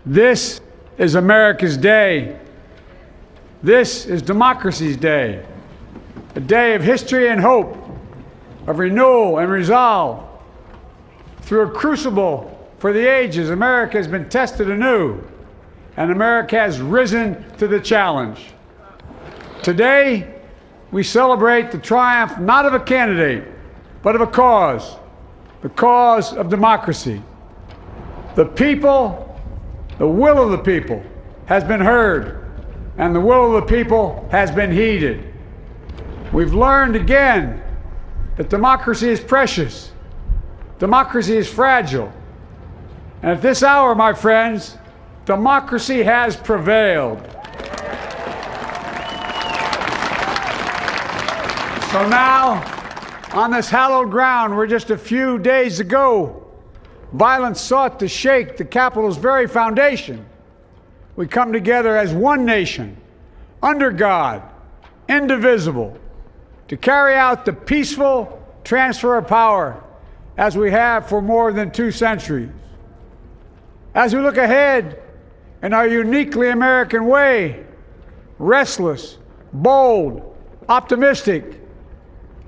This is America's day. This is democracy's day, a day of history and hope, of renewal and resolve. Through a crucible for the ages, America has been tested anew, and America has risen to the challenge. Today, we celebrate the triumph not of a candidate, but of a cause, the cause of democracy. The people, the will of the people has been heard, and the will of the people has been heeded. We've learned again that democracy is precious, democracy is fragile, and at this hour, my friends, democracy has prevailed. So now, on this hallowed ground where just a few days ago, violence sought to shake the Capitol's very foundation, we come together as one nation, under God, indivisible, to carry out the peaceful transfer of power as we have for more than 2 centuries. As we look ahead in our uniquely American way, restless, bold, optimistic,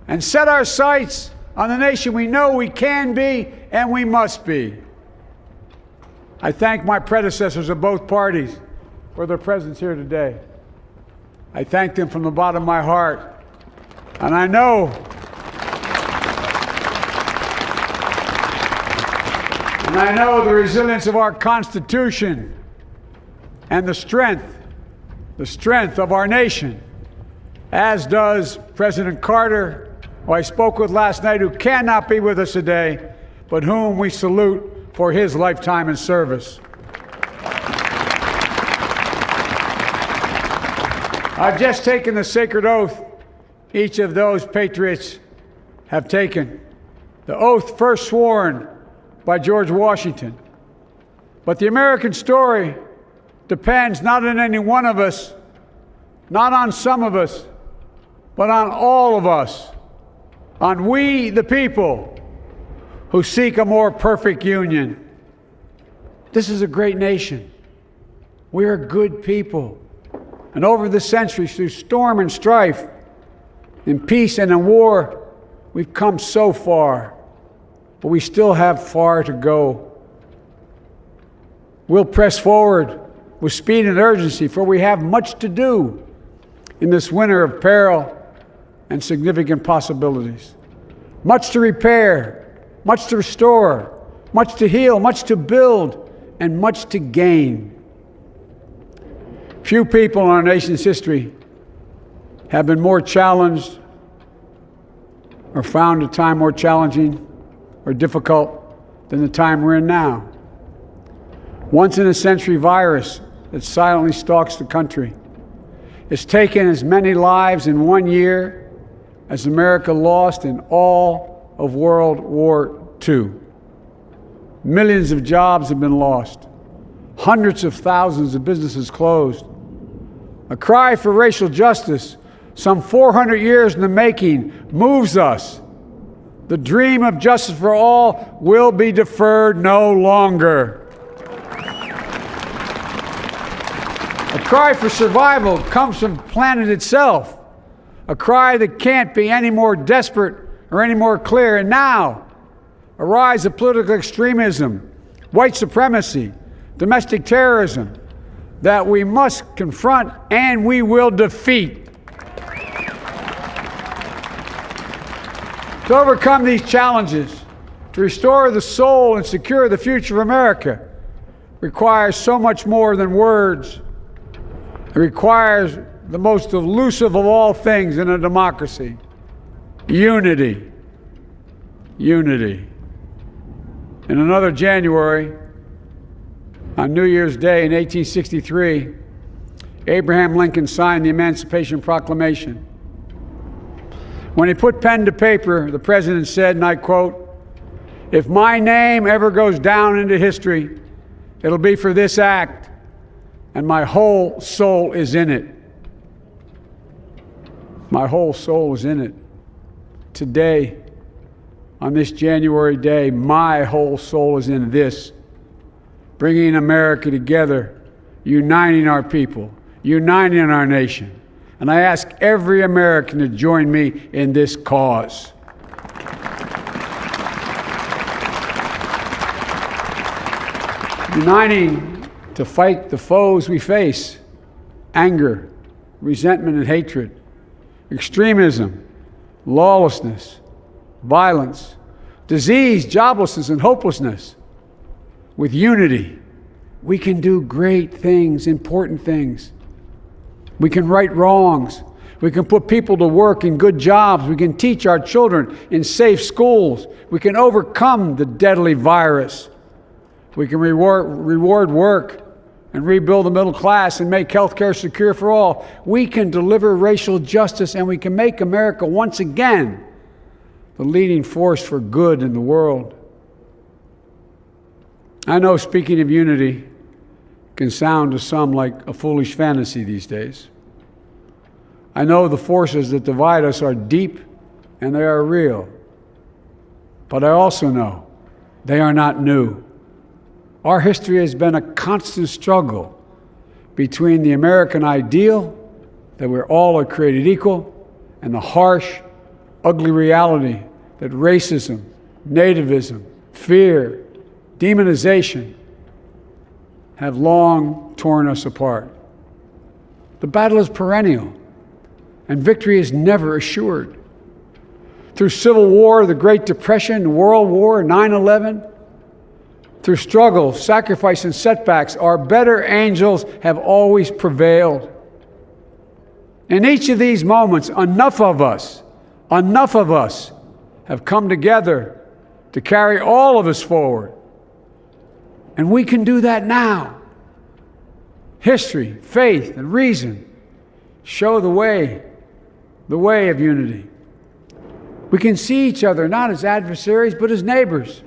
and set our sights on the nation we know we can be and we must be. I thank my predecessors of both parties for their presence here today. I thank them from the bottom of my heart. And I know the resilience of our Constitution and the strength of our nation, as does President Carter, who I spoke with last night, who cannot be with us today, but whom we salute for his lifetime in service. I've just taken the sacred oath each of those patriots have taken, the oath first sworn by George Washington. But the American story depends not on any one of us, not on some of us, but on all of us, on we the people who seek a more perfect union. This is a great nation. We are good people. And over the centuries, through storm and strife, in peace and in war, we've come so far, but we still have far to go. We'll press forward with speed and urgency, for we have much to do in this winter of peril and significant possibilities. Much to repair, much to restore, much to heal, much to build, and much to gain. Few people in our nation's history have been more challenged or found a time more challenging or difficult than the time we're in now. Once-in-a-century virus that silently stalks the country. It's taken as many lives in 1 year as America lost in all of World War II. Millions of jobs have been lost. Hundreds of thousands of businesses closed. A cry for racial justice, some 400 years in the making, moves us. The dream of justice for all will be deferred no longer. A cry for survival comes from the planet itself, a cry that can't be any more desperate or any more clear. And now, a rise of political extremism, white supremacy, domestic terrorism, that we must confront and we will defeat. To overcome these challenges, to restore the soul and secure the future of America, requires so much more than words. It requires the most elusive of all things in a democracy: unity. Unity. In another January, on New Year's Day in 1863, Abraham Lincoln signed the Emancipation Proclamation. When he put pen to paper, the president said, and I quote, "If my name ever goes down into history, it'll be for this act, and my whole soul is in it." My whole soul is in it. Today, on this January day, my whole soul is in this. bringing America together, uniting our people, uniting our nation. And I ask every American to join me in this cause. Uniting to fight the foes we face: anger, resentment and hatred, extremism, lawlessness, violence, disease, joblessness, and hopelessness. With unity, we can do great things, important things. We can right wrongs. We can put people to work in good jobs. We can teach our children in safe schools. We can overcome the deadly virus. We can reward work and rebuild the middle class and make health care secure for all. We can deliver racial justice, and we can make America once again the leading force for good in the world. I know speaking of unity can sound to some like a foolish fantasy these days. I know the forces that divide us are deep and they are real. But I also know they are not new. Our history has been a constant struggle between the American ideal that we're all created equal and the harsh, ugly reality that racism, nativism, fear, demonization have long torn us apart. The battle is perennial, and victory is never assured. Through Civil War, the Great Depression, World War, 9/11, through struggle, sacrifice, and setbacks, our better angels have always prevailed. In each of these moments, enough of us have come together to carry all of us forward. And we can do that now. History, faith, and reason show the way of unity. We can see each other not as adversaries, but as neighbors.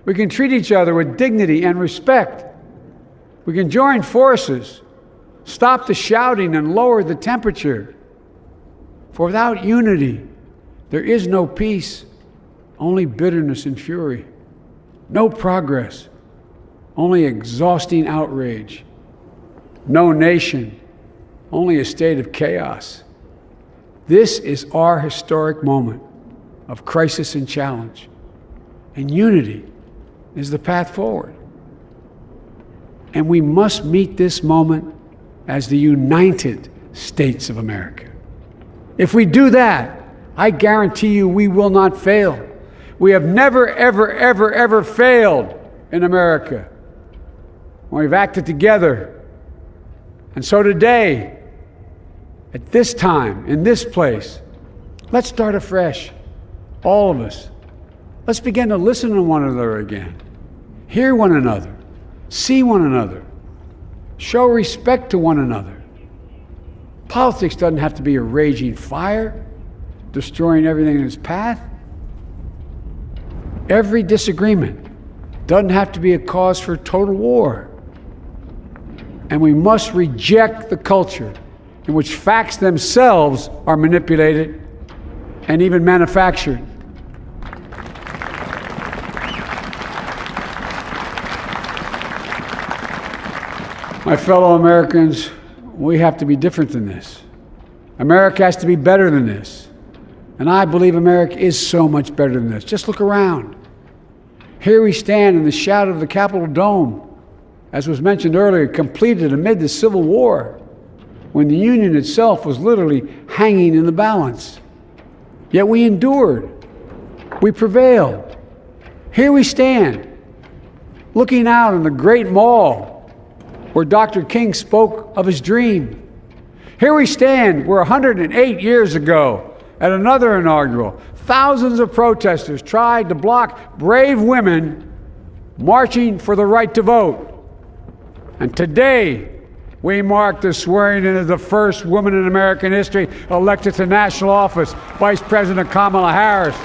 We can treat each other with dignity and respect. We can join forces, stop the shouting, and lower the temperature. For without unity, there is no peace, only bitterness and fury. No progress, only exhausting outrage. No nation, only a state of chaos. This is our historic moment of crisis and challenge, and unity is the path forward. And we must meet this moment as the United States of America. If we do that, I guarantee you we will not fail. We have never, ever, ever, ever failed in America when we've acted together. And so today, at this time, in this place, let's start afresh, all of us. Let's begin to listen to one another again, hear one another, see one another, show respect to one another. Politics doesn't have to be a raging fire, destroying everything in its path. Every disagreement doesn't have to be a cause for total war. And we must reject the culture in which facts themselves are manipulated and even manufactured. My fellow Americans, we have to be different than this. America has to be better than this. And I believe America is so much better than this. Just look around. Here we stand in the shadow of the Capitol Dome, as was mentioned earlier, completed amid the Civil War, when the Union itself was literally hanging in the balance. Yet we endured. We prevailed. Here we stand, looking out on the great mall where Dr. King spoke of his dream. Here we stand where 108 years ago, at another inaugural, thousands of protesters tried to block brave women marching for the right to vote. And today, we mark the swearing in of the first woman in American history elected to national office, Vice President Kamala Harris.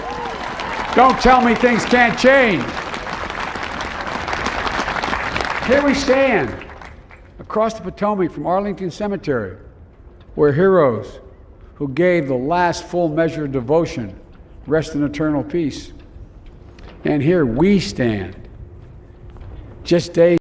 Don't tell me things can't change. Here we stand, across the Potomac from Arlington Cemetery, where heroes who gave the last full measure of devotion rest in eternal peace. And here we stand, just days